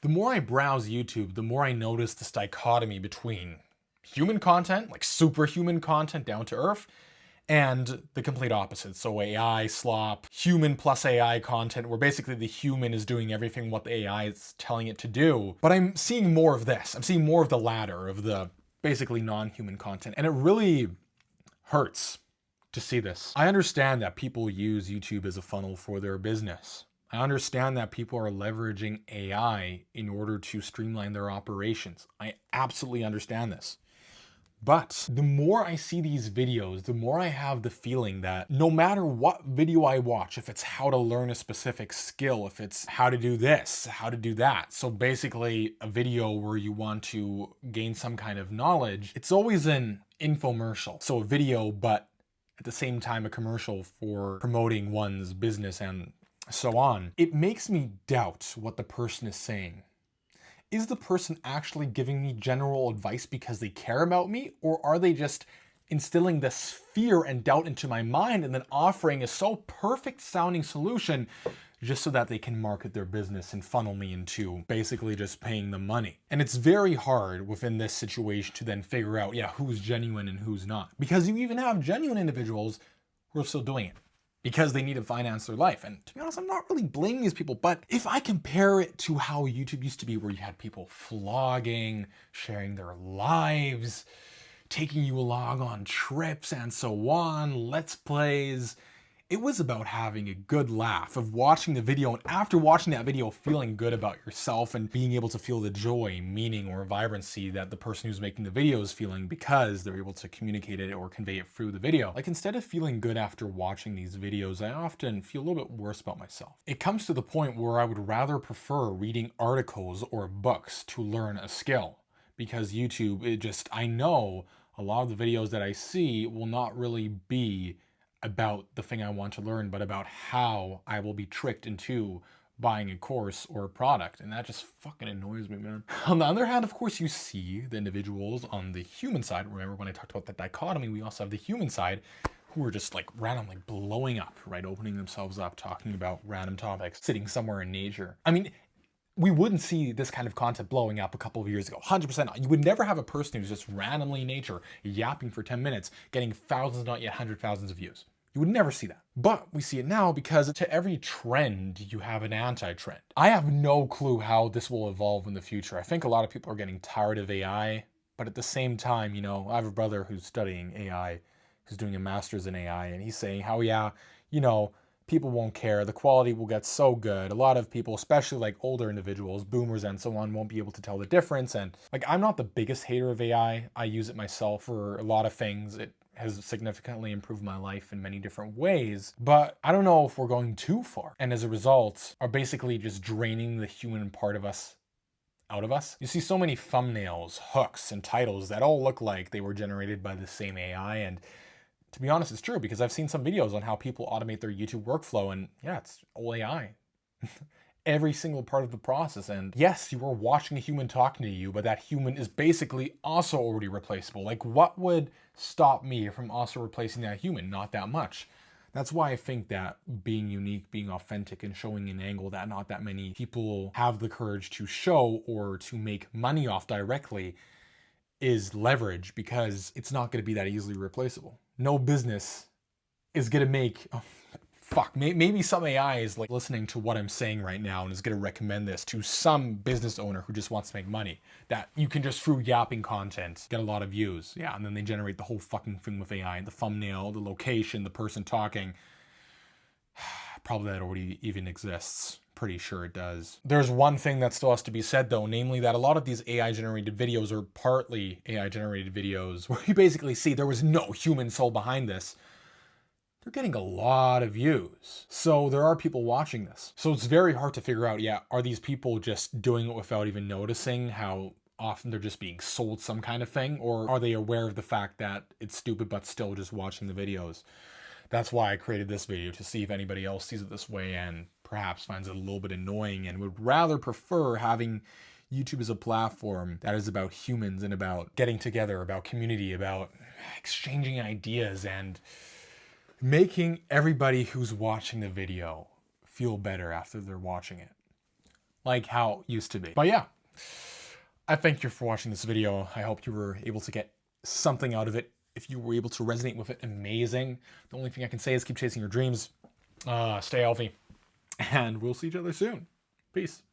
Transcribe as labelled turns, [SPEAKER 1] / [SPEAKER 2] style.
[SPEAKER 1] The more I browse YouTube, the more I notice this dichotomy between human content, like superhuman content down to earth, and the complete opposite. So AI slop, human plus AI content, where basically the human is doing everything what the AI is telling it to do. But I'm seeing more of this. I'm seeing more of the latter, of the basically non-human content. And it really hurts to see this. I understand that people use YouTube as a funnel for their business. I understand that people are leveraging AI in order to streamline their operations. I absolutely understand this. But the more I see these videos, the more I have the feeling that no matter what video I watch, if it's how to learn a specific skill, if it's how to do this, how to do that. So basically a video where you want to gain some kind of knowledge, it's always an infomercial. So a video, but at the same time a commercial for promoting one's business and so on. It makes me doubt what the person is saying. Is the person actually giving me general advice because they care about me, or are they just instilling this fear and doubt into my mind and then offering a so perfect sounding solution just so that they can market their business and funnel me into basically just paying them money? And it's very hard within this situation to then figure out, yeah, who's genuine and who's not. Because you even have genuine individuals who are still doing it because they need to finance their life. And to be honest, I'm not really blaming these people, but if I compare it to how YouTube used to be, where you had people vlogging, sharing their lives, taking you along on trips and so on, let's plays, it was about having a good laugh, of watching the video, and after watching that video, feeling good about yourself and being able to feel the joy, meaning, or vibrancy that the person who's making the video is feeling because they're able to communicate it or convey it through the video. Like, instead of feeling good after watching these videos, I often feel a little bit worse about myself. It comes to the point where I would rather prefer reading articles or books to learn a skill, because YouTube, I know a lot of the videos that I see will not really be about the thing I want to learn, but about how I will be tricked into buying a course or a product. And that just fucking annoys me, man. On the other hand, of course, you see the individuals on the human side. Remember when I talked about the dichotomy, we also have the human side who are just like randomly blowing up, right? Opening themselves up, talking about random topics, sitting somewhere in nature. I mean, we wouldn't see this kind of content blowing up a couple of years ago. 100% not. You would never have a person who's just randomly in nature yapping for 10 minutes, getting thousands, not yet hundred thousands of views. You would never see that. But we see it now because to every trend, you have an anti-trend. I have no clue how this will evolve in the future. I think a lot of people are getting tired of AI, but at the same time, I have a brother who's studying AI, who's doing a master's in AI, and he's saying how, yeah, people won't care. The quality will get so good. A lot of people, especially like older individuals, boomers and so on, won't be able to tell the difference. And like, I'm not the biggest hater of AI. I use it myself for a lot of things. It has significantly improved my life in many different ways, but I don't know if we're going too far, and as a result are basically just draining the human part of us out of us. You see so many thumbnails, hooks, and titles that all look like they were generated by the same AI, and to be honest, it's true, because I've seen some videos on how people automate their YouTube workflow, and yeah, it's all AI. Every single part of the process. And yes, you are watching a human talking to you, but that human is basically also already replaceable. Like, what would stop me from also replacing that human? Not that much. That's why I think that being unique, being authentic, and showing an angle that not that many people have the courage to show or to make money off directly is leverage, because it's not going to be that easily replaceable. No business is going to make... maybe some AI is like listening to what I'm saying right now and is going to recommend this to some business owner who just wants to make money. That you can just, through yapping content, get a lot of views. Yeah, and then they generate the whole fucking thing with AI, the thumbnail, the location, the person talking. Probably that already even exists. Pretty sure it does. There's one thing that still has to be said though, namely that a lot of these AI generated videos, or partly AI generated videos, where you basically see there was no human soul behind this, they're getting a lot of views. So there are people watching this. So it's very hard to figure out, yeah, are these people just doing it without even noticing how often they're just being sold some kind of thing? Or are they aware of the fact that it's stupid but still just watching the videos? That's why I created this video, to see if anybody else sees it this way and perhaps finds it a little bit annoying and would rather prefer having YouTube as a platform that is about humans and about getting together, about community, about exchanging ideas, and making everybody who's watching the video feel better after they're watching it. like how it used to be. But yeah, I thank you for watching this video. I hope you were able to get something out of it. If you were able to resonate with it, amazing. The only thing I can say is keep chasing your dreams. Stay healthy. And we'll see each other soon. Peace.